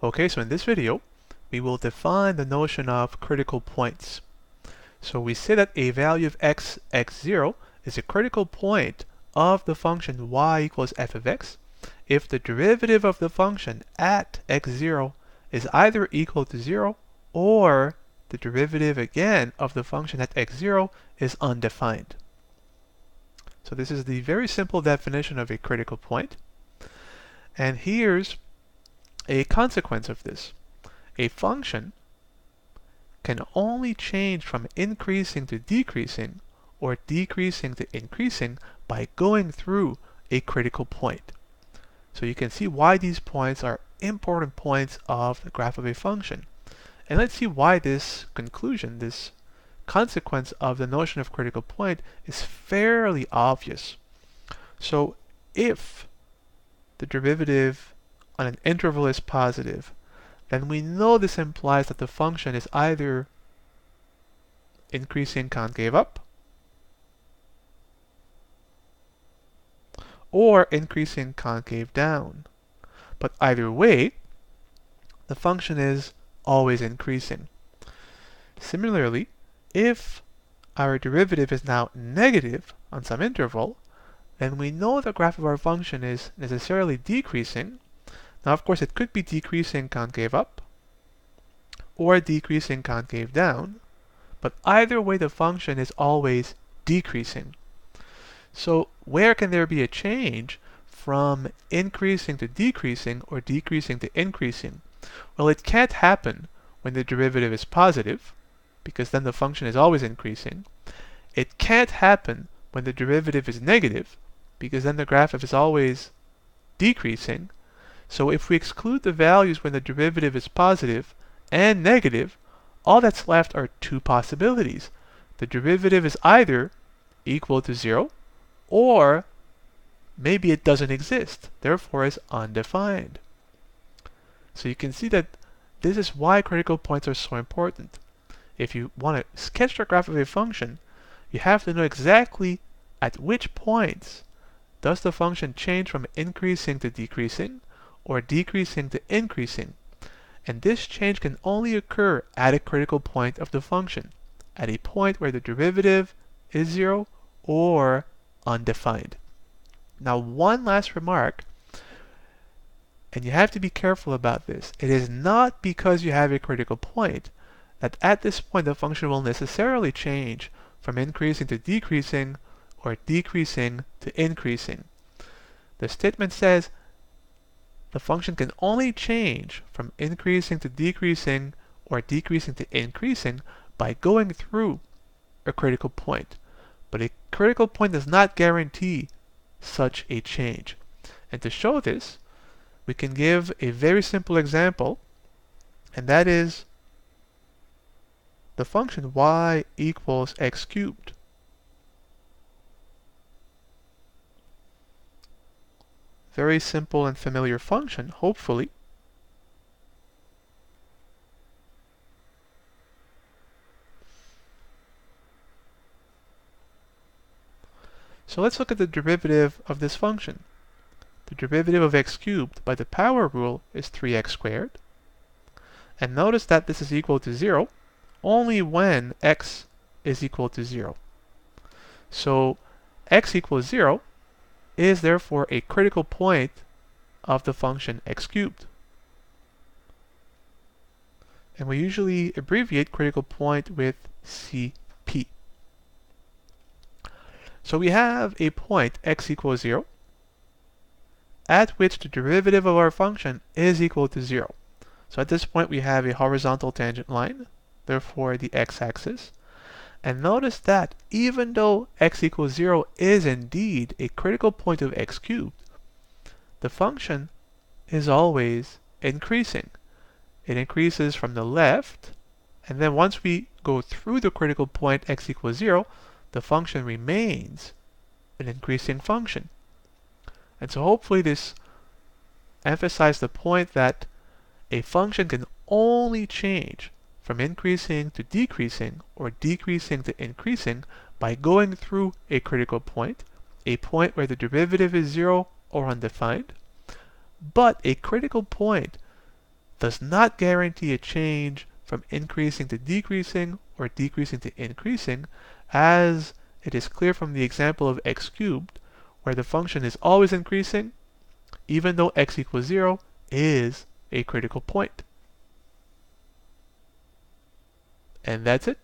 Okay, so in this video, we will define the notion of critical points. So we say that a value of x0 is a critical point of the function y equals f of x if the derivative of the function at x0 is either equal to 0 or the derivative again of the function at x0 is undefined. So this is the very simple definition of a critical point. And here's a consequence of this. A function can only change from increasing to decreasing or decreasing to increasing by going through a critical point. So you can see why these points are important points of the graph of a function. And let's see why this conclusion, this consequence of the notion of critical point is fairly obvious. So if the derivative on an interval is positive, then we know this implies that the function is either increasing concave up or increasing concave down. But either way, the function is always increasing. Similarly, if our derivative is now negative on some interval, then we know the graph of our function is necessarily decreasing. Now, of course, it could be decreasing concave up or decreasing concave down, but either way the function is always decreasing. So where can there be a change from increasing to decreasing or decreasing to increasing? Well, it can't happen when the derivative is positive, because then the function is always increasing. It can't happen when the derivative is negative, because then the graph is always decreasing. So if we exclude the values when the derivative is positive and negative, all that's left are two possibilities. The derivative is either equal to 0, or maybe it doesn't exist, therefore is undefined. So you can see that this is why critical points are so important. If you want to sketch the graph of a function, you have to know exactly at which points does the function change from increasing to decreasing or decreasing to increasing. And this change can only occur at a critical point of the function, at a point where the derivative is 0 or undefined. Now, one last remark, and you have to be careful about this. It is not because you have a critical point that at this point the function will necessarily change from increasing to decreasing or decreasing to increasing. The statement says the function can only change from increasing to decreasing or decreasing to increasing by going through a critical point. But a critical point does not guarantee such a change. And to show this, we can give a very simple example, and that is the function y equals x cubed. Very simple and familiar function, hopefully. So let's look at the derivative of this function. The derivative of x cubed by the power rule is 3x squared. And notice that this is equal to 0 only when x is equal to 0. So x equals 0 is therefore a critical point of the function x cubed. And we usually abbreviate critical point with CP. So we have a point x equals 0 at which the derivative of our function is equal to 0. So at this point we have a horizontal tangent line, therefore the x-axis. And notice that even though x equals 0 is indeed a critical point of x cubed, the function is always increasing. It increases from the left, and then once we go through the critical point x equals 0, the function remains an increasing function. And so hopefully this emphasizes the point that a function can only change from increasing to decreasing or decreasing to increasing by going through a critical point, a point where the derivative is 0 or undefined. But a critical point does not guarantee a change from increasing to decreasing or decreasing to increasing, as it is clear from the example of x cubed, where the function is always increasing, even though x equals 0 is a critical point. And that's it.